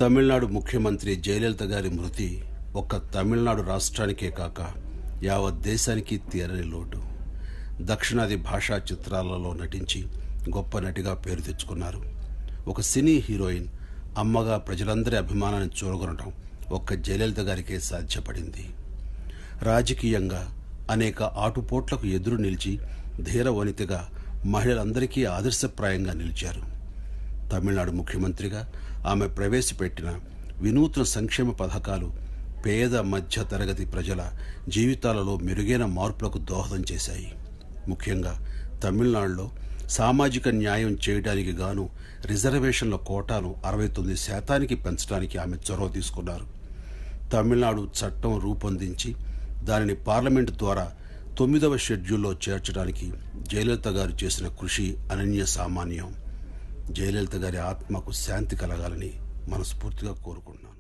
తమిళనాడు ముఖ్యమంత్రి జయలలిత గారి మృతి ఒక్క తమిళనాడు రాష్ట్రానికే కాక యావత్ దేశానికి తీరని లోటు. దక్షిణాది భాషా చిత్రాలలో నటించి గొప్ప నటిగా పేరు తెచ్చుకున్నారు. ఒక సినీ హీరోయిన్ అమ్మగా ప్రజలందరి అభిమానాన్ని చూరగొనడం ఒక్క జయలలిత గారికే సాధ్యపడింది. రాజకీయంగా అనేక ఆటుపోట్లకు ఎదురు నిలిచి ధీర వనితగా మహిళలందరికీ ఆదర్శప్రాయంగా నిలిచారు. తమిళనాడు ముఖ్యమంత్రిగా ఆమె ప్రవేశపెట్టిన వినూత్న సంక్షేమ పథకాలు పేద మధ్య తరగతి ప్రజల జీవితాలలో మెరుగైన మార్పులకు దోహదం చేశాయి. ముఖ్యంగా తమిళనాడులో సామాజిక న్యాయం చేయడానికి గాను రిజర్వేషన్ల కోటాను 69% పెంచడానికి ఆమె చొరవ తీసుకున్నారు. తమిళనాడు చట్టం రూపొందించి దానిని పార్లమెంటు ద్వారా 9వ షెడ్యూల్లో చేర్చడానికి జయలలిత గారు చేసిన కృషి అనన్య సామాన్యం. జయలలిత గారి ఆత్మకు శాంతి కలగాలని మనస్ఫూర్తిగా కోరుకుంటున్నాను.